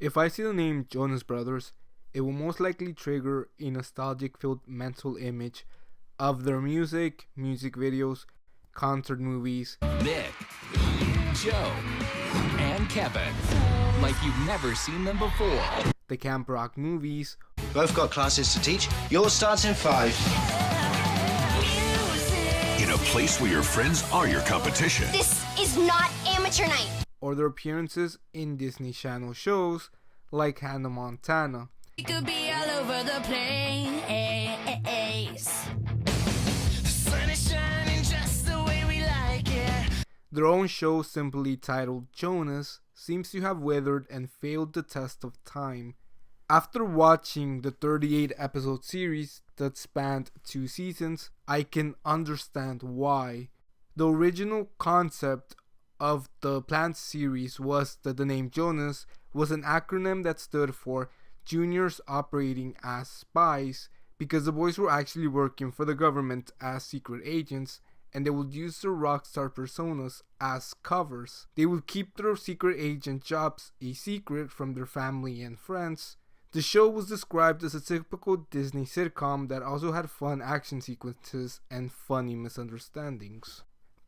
If I see the name Jonas Brothers, it will most likely trigger a nostalgic filled mental image of their music videos, concert movies, Nick, Joe, and Kevin, like you've never seen them before. the Camp Rock movies, Both got classes to teach. Yours starts in 5. In a place where your friends are your competition. This is not amateur night. or their appearances in Disney Channel shows like Hannah Montana. We could be all over the place. The sun is shining just the way we like it. Their own show, simply titled Jonas, seems to have withered and failed the test of time. After watching the 38 episode series that spanned 2 seasons, I can understand why. The original concept of the planned series was that the name Jonas was an acronym that stood for Juniors Operating as Spies, because the boys were actually working for the government as secret agents, and they would use their rock star personas as covers. They would keep their secret agent jobs a secret from their family and friends. The show was described as a typical Disney sitcom that also had fun action sequences and funny misunderstandings.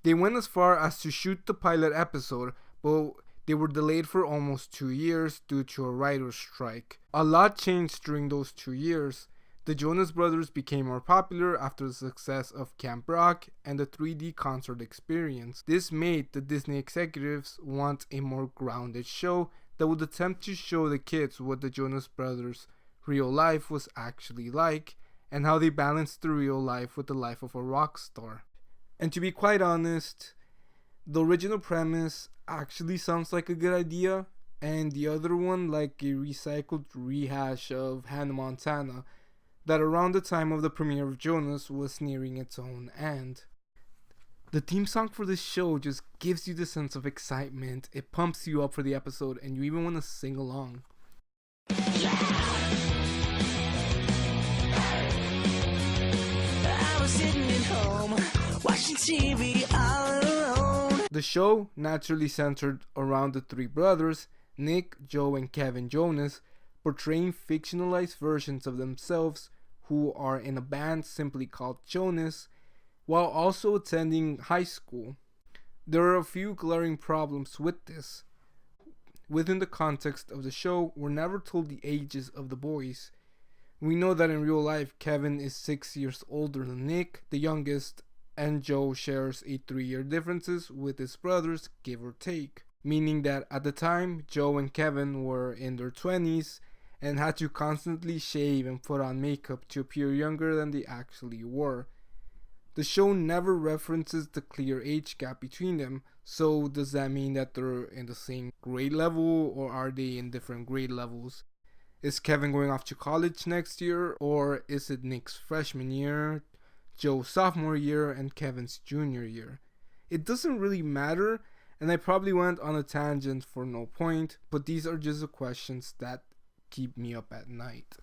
They went as far as to shoot the pilot episode, but they were delayed for almost 2 years due to a writer's strike. A lot changed during those 2 years. The Jonas Brothers became more popular after the success of Camp Rock and the 3D concert experience. This made the Disney executives want a more grounded show that would attempt to show the kids what the Jonas Brothers' real life was actually like, and how they balanced the real life with the life of a rock star. And to be quite honest, the original premise actually sounds like a good idea, and the other one like a recycled rehash of Hannah Montana that around the time of the premiere of Jonas was nearing its own end. The theme song for this show just gives you the sense of excitement. It pumps you up for the episode and you even want to sing along. I was sitting at home watching TV all alone. The show naturally centered around the 3 brothers, Nick, Joe, and Kevin Jonas, portraying fictionalized versions of themselves who are in a band simply called Jonas, while also attending high school. There are a few glaring problems with this. Within the context of the show, we're never told the ages of the boys. We know that in real life, Kevin is 6 years older than Nick, the youngest, and Joe shares a 3-year differences with his brothers, give or take. Meaning that at the time, Joe and Kevin were in their 20s and had to constantly shave and put on makeup to appear younger than they actually were. The show never references the clear age gap between them, so does that mean that they're in the same grade level, or are they in different grade levels? Is Kevin going off to college next year, or is it Nick's freshman year, Joe's sophomore year, and Kevin's junior year? It doesn't really matter, and I probably went on a tangent for no point, but these are just the questions that keep me up at night.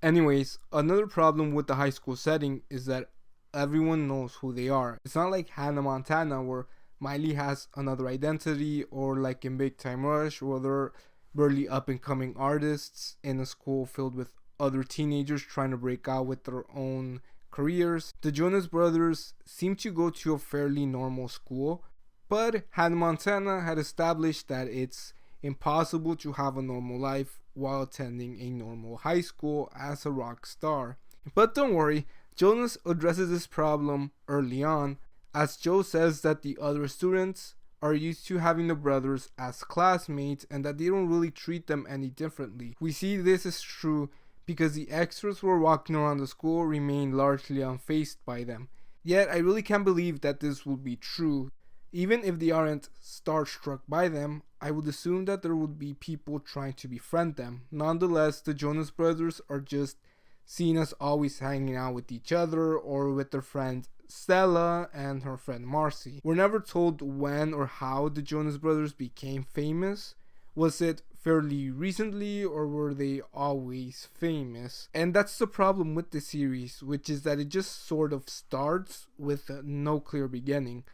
Anyways, another problem with the high school setting is that everyone knows who they are. It's not like Hannah Montana where Miley has another identity, or like in Big Time Rush where they're barely up and coming artists in a school filled with other teenagers trying to break out with their own careers. The Jonas Brothers seem to go to a fairly normal school, but Hannah Montana had established that it's impossible to have a normal life while attending a normal high school as a rock star. But don't worry, Jonas addresses this problem early on, as Joe says that the other students are used to having the brothers as classmates and that they don't really treat them any differently. We see this is true because the extras who are walking around the school remain largely unfazed by them. Yet I really can't believe that this will be true. Even if they aren't starstruck by them, I would assume that there would be people trying to befriend them. Nonetheless, the Jonas Brothers are just seen as always hanging out with each other or with their friend Stella and her friend Marcy. We're never told when or how the Jonas Brothers became famous. Was it fairly recently, or were they always famous? And that's the problem with the series, which is that it just sort of starts with no clear beginning.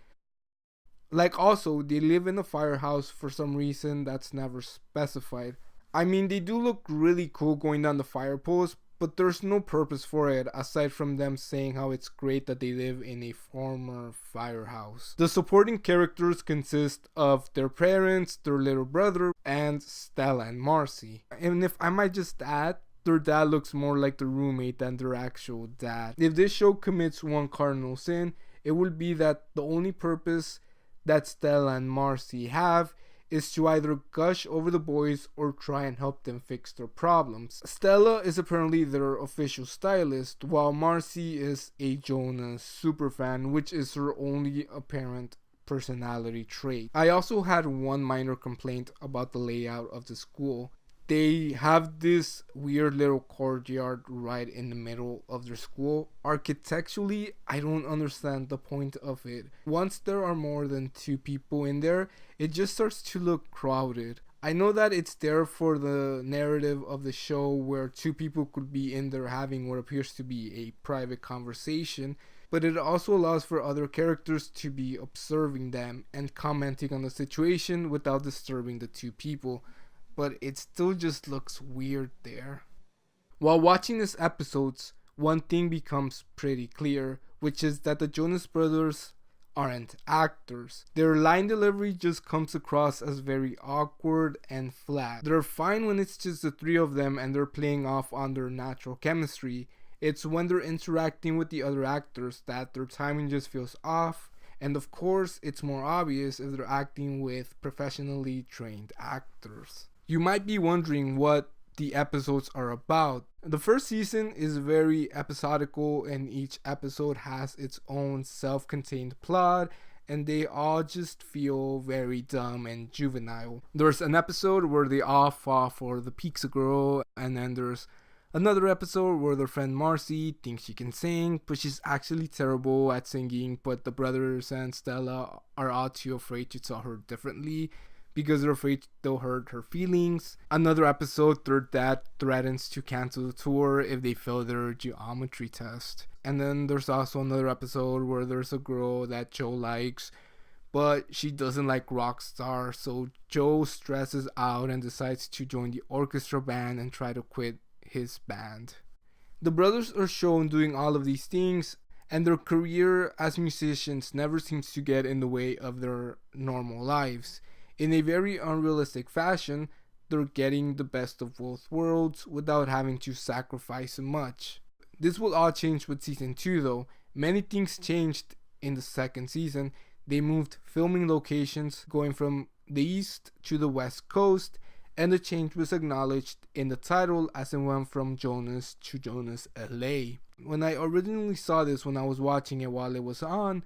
Like also, they live in a firehouse for some reason that's never specified. I mean, they do look really cool going down the fire post, but there's no purpose for it aside from them saying how it's great that they live in a former firehouse. The supporting characters consist of their parents, their little brother, and Stella and Marcy. And if I might just add, their dad looks more like the roommate than their actual dad. If this show commits one cardinal sin, it would be that the only purpose that Stella and Marcy have is to either gush over the boys or try and help them fix their problems. Stella is apparently their official stylist, while Marcy is a Jonas superfan, which is her only apparent personality trait. I also had one minor complaint about the layout of the school. They have this weird little courtyard right in the middle of their school. Architecturally, I don't understand the point of it. Once there are more than 2 people in there, it just starts to look crowded. I know that it's there for the narrative of the show where 2 people could be in there having what appears to be a private conversation, but it also allows for other characters to be observing them and commenting on the situation without disturbing the 2 people. But it still just looks weird there. While watching these episodes, one thing becomes pretty clear, which is that the Jonas Brothers aren't actors. Their line delivery just comes across as very awkward and flat. They're fine when it's just the 3 of them and they're playing off on their natural chemistry. It's when they're interacting with the other actors that their timing just feels off. And of course, it's more obvious if they're acting with professionally trained actors. You might be wondering what the episodes are about. The first season is very episodical and each episode has its own self-contained plot and they all just feel very dumb and juvenile. There's an episode where they all fall for the pizza girl, and then there's another episode where their friend Marcy thinks she can sing, but she's actually terrible at singing, but the brothers and Stella are all too afraid to tell her differently because they're afraid they'll hurt her feelings. Another episode, their dad threatens to cancel the tour if they fail their geometry test. And then there's also another episode where there's a girl that Joe likes, but she doesn't like rock stars, so Joe stresses out and decides to join the orchestra band and try to quit his band. The brothers are shown doing all of these things, and their career as musicians never seems to get in the way of their normal lives. In a very unrealistic fashion, they're getting the best of both worlds without having to sacrifice much. This will all change with season 2 though. Many things changed in the second season. They moved filming locations, going from the east to the west coast, and the change was acknowledged in the title as it went from Jonas to Jonas LA. When I originally saw this when I was watching it while it was on,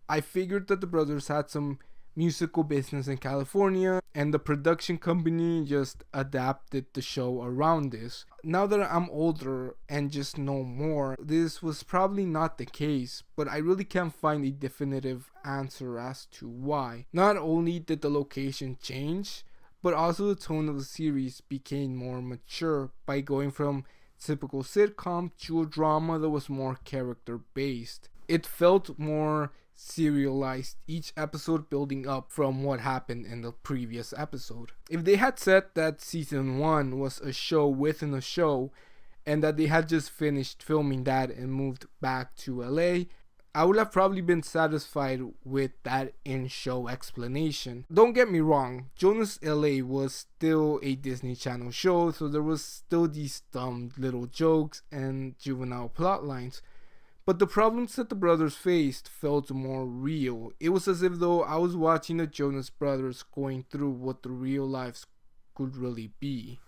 I figured that the brothers had some musical business in California and the production company just adapted the show around this. Now that I'm older and just know more, this was probably not the case, but I really can't find a definitive answer as to why. Not only did the location change, but also the tone of the series became more mature by going from typical sitcom to a drama that was more character based. It felt more serialized, each episode building up from what happened in the previous episode. If they had said that season 1 was a show within a show and that they had just finished filming that and moved back to LA, I would have probably been satisfied with that in-show explanation. Don't get me wrong, Jonas LA was still a Disney Channel show, so there was still these dumb little jokes and juvenile plot lines. But the problems that the brothers faced felt more real. It was as if though I was watching the Jonas Brothers going through what the real lives could really be.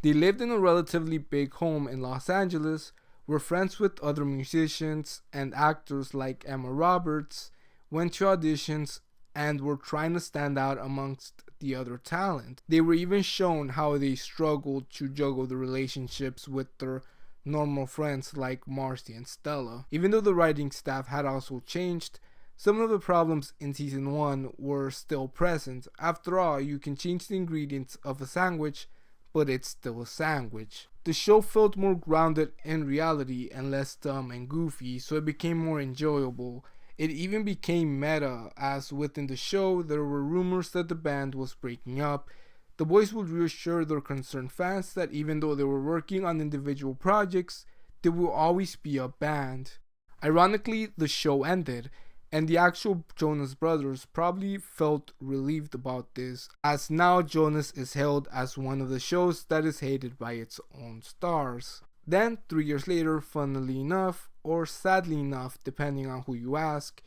They lived in a relatively big home in Los Angeles, were friends with other musicians and actors like Emma Roberts, went to auditions, and were trying to stand out amongst the other talent. They were even shown how they struggled to juggle the relationships with their normal friends like Marcy and Stella. Even though the writing staff had also changed, some of the problems in season 1 were still present. After all, you can change the ingredients of a sandwich, but it's still a sandwich. The show felt more grounded in reality and less dumb and goofy, so it became more enjoyable. It even became meta, as within the show there were rumors that the band was breaking up, The boys would reassure their concerned fans that even though they were working on individual projects, they will always be a band. Ironically, the show ended, and the actual Jonas Brothers probably felt relieved about this, as now Jonas is hailed as one of the shows that is hated by its own stars. Then, 3 years later, funnily enough, or sadly enough, depending on who you ask,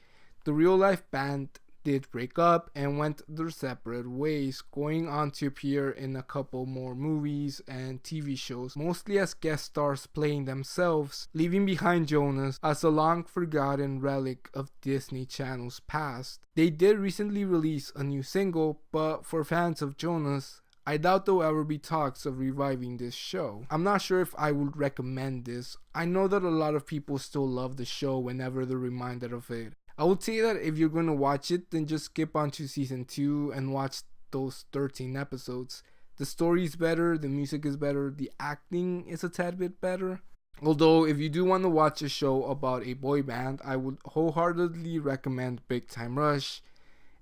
the real-life band did break up and went their separate ways, going on to appear in a couple more movies and TV shows, mostly as guest stars playing themselves, leaving behind Jonas as a long-forgotten relic of Disney Channel's past. They did recently release a new single, but for fans of Jonas, I doubt there will ever be talks of reviving this show. I'm not sure if I would recommend this. I know that a lot of people still love the show whenever they're reminded of it. I would say that if you're going to watch it, then just skip on to season 2 and watch those 13 episodes. The story is better, the music is better, the acting is a tad bit better. Although, if you do want to watch a show about a boy band, I would wholeheartedly recommend Big Time Rush.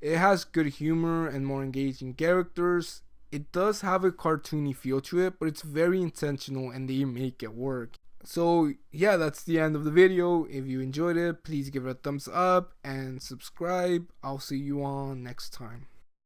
It has good humor and more engaging characters. It does have a cartoony feel to it, but it's very intentional and they make it work. So yeah, that's the end of the video. If you enjoyed it, please give it a thumbs up and subscribe. I'll see you on next time.